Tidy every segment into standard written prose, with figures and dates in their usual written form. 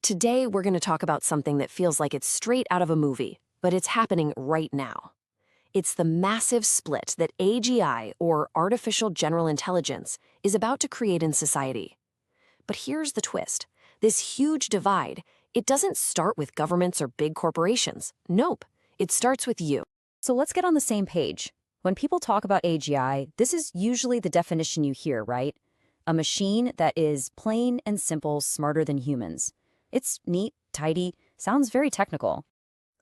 Today, we're going to talk about something that feels like it's straight out of a movie, but it's happening right now. It's the massive split that AGI, or artificial general intelligence, is about to create in society. But here's the twist. This huge divide, it doesn't start with governments or big corporations. Nope, it starts with you. So let's get on the same page. When people talk about AGI, this is usually the definition you hear, right? A machine that is plain and simple smarter than humans. It's neat, tidy, sounds very technical.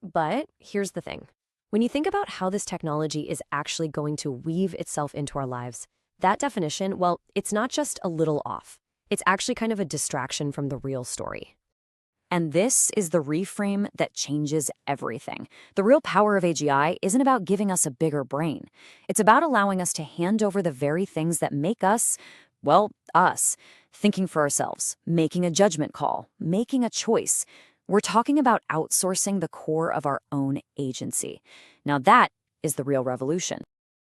But here's the thing. When you think about how this technology is actually going to weave itself into our lives, that definition, well, it's not just a little off. It's actually kind of a distraction from the real story. And this is the reframe that changes everything. The real power of AGI isn't about giving us a bigger brain. It's about allowing us to hand over the very things that make us, well, us. Thinking for ourselves, making a judgment call, making a choice. We're talking about outsourcing the core of our own agency. Now that is the real revolution.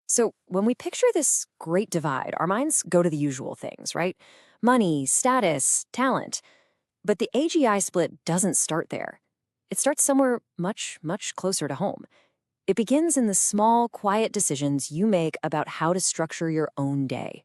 So when we picture this great divide, our minds go to the usual things, right? Money, status, talent. But the AGI split doesn't start there. It starts somewhere much, much closer to home. It begins in the small, quiet decisions you make about how to structure your own day.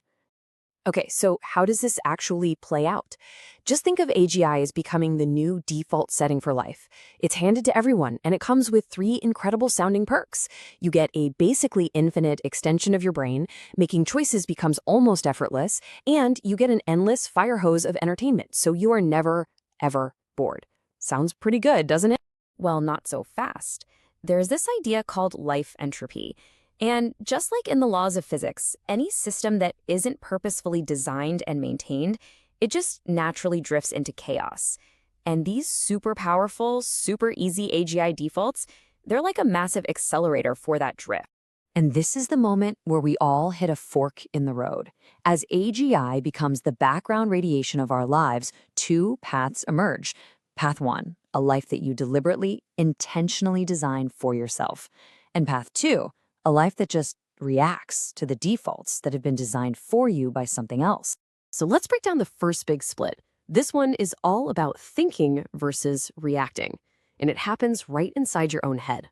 Okay, so how does this actually play out? Just think of AGI as becoming the new default setting for life. It's handed to everyone, and it comes with 3 incredible sounding perks. You get a basically infinite extension of your brain, making choices becomes almost effortless, and you get an endless fire hose of entertainment, so you are never, ever bored. Sounds pretty good, doesn't it? Well, not so fast. There's this idea called life entropy. And just like in the laws of physics, any system that isn't purposefully designed and maintained, it just naturally drifts into chaos. And these super powerful, super easy AGI defaults, they're like a massive accelerator for that drift. And this is the moment where we all hit a fork in the road. As AGI becomes the background radiation of our lives, 2 paths emerge. Path 1, a life that you deliberately, intentionally design for yourself. And path 2, a life that just reacts to the defaults that have been designed for you by something else. So let's break down the first big split. This one is all about thinking versus reacting, and it happens right inside your own head.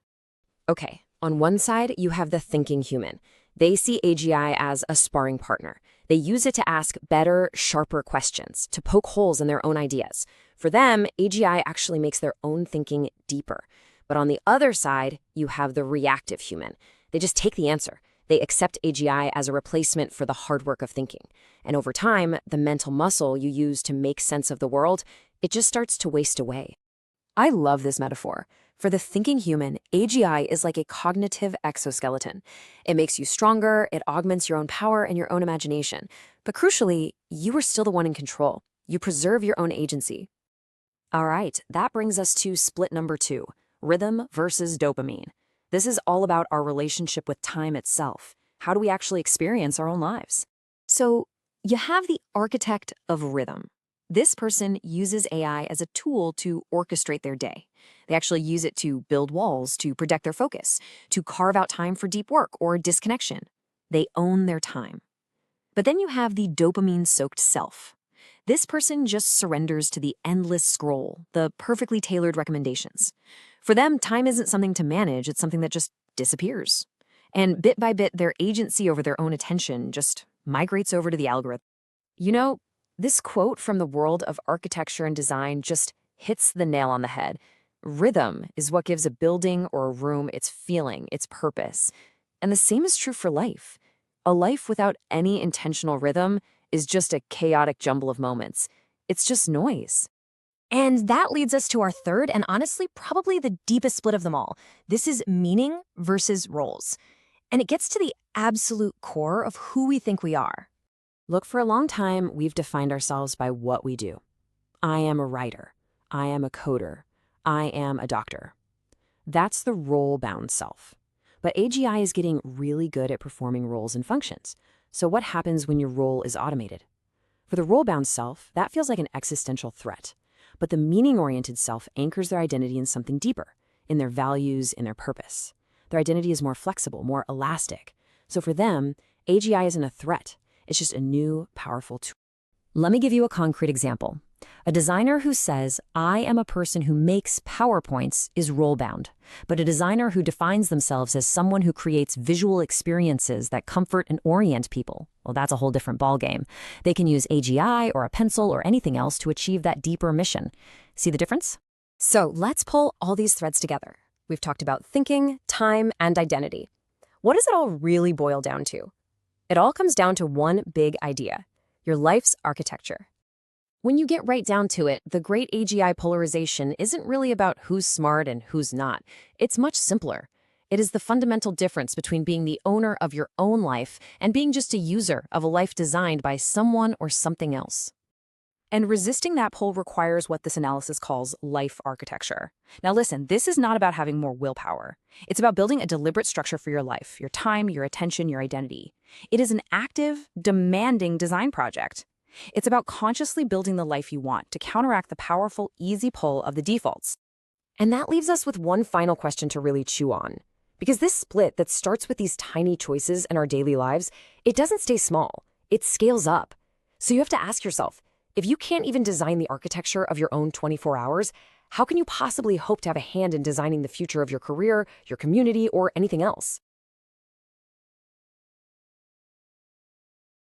Okay, on one side, you have the thinking human. They see AGI as a sparring partner. They use it to ask better, sharper questions, to poke holes in their own ideas. For them, AGI actually makes their own thinking deeper. But on the other side, you have the reactive human. They just take the answer. They accept AGI as a replacement for the hard work of thinking. And over time, the mental muscle you use to make sense of the world, it just starts to waste away. I love this metaphor. For the thinking human, AGI is like a cognitive exoskeleton. It makes you stronger, it augments your own power and your own imagination. But crucially, you are still the one in control. You preserve your own agency. All right, that brings us to split number 2, rhythm versus dopamine. This is all about our relationship with time itself. How do we actually experience our own lives? So you have the architect of rhythm. This person uses AI as a tool to orchestrate their day. They actually use it to build walls, to protect their focus, to carve out time for deep work or disconnection. They own their time. But then you have the dopamine-soaked self. This person just surrenders to the endless scroll, the perfectly tailored recommendations. For them, time isn't something to manage, it's something that just disappears. And bit by bit, their agency over their own attention just migrates over to the algorithm. You know, this quote from the world of architecture and design just hits the nail on the head. Rhythm is what gives a building or a room its feeling, its purpose. And the same is true for life. A life without any intentional rhythm is just a chaotic jumble of moments. It's just noise. And that leads us to our third and honestly probably the deepest split of them all. This is meaning versus roles. And it gets to the absolute core of who we think we are. Look, for a long time, we've defined ourselves by what we do. I am a writer. I am a coder. I am a doctor. That's the role-bound self. But AGI is getting really good at performing roles and functions. So what happens when your role is automated? For the role-bound self, that feels like an existential threat. But the meaning-oriented self anchors their identity in something deeper, in their values, in their purpose. Their identity is more flexible, more elastic. So for them, AGI isn't a threat. It's just a new, powerful tool. Let me give you a concrete example. A designer who says, I am a person who makes PowerPoints is role-bound, but a designer who defines themselves as someone who creates visual experiences that comfort and orient people, well, that's a whole different ballgame. They can use AGI or a pencil or anything else to achieve that deeper mission. See the difference? So let's pull all these threads together. We've talked about thinking, time, and identity. What does it all really boil down to? It all comes down to one big idea: your life's architecture. When you get right down to it, the great AGI polarization isn't really about who's smart and who's not. It's much simpler. It is the fundamental difference between being the owner of your own life and being just a user of a life designed by someone or something else. And resisting that pull requires what this analysis calls life architecture. Now listen, this is not about having more willpower. It's about building a deliberate structure for your life, your time, your attention, your identity. It is an active, demanding design project. It's about consciously building the life you want to counteract the powerful, easy pull of the defaults. And that leaves us with one final question to really chew on. Because this split that starts with these tiny choices in our daily lives, it doesn't stay small. It scales up. So you have to ask yourself, if you can't even design the architecture of your own 24 hours, how can you possibly hope to have a hand in designing the future of your career, your community, or anything else?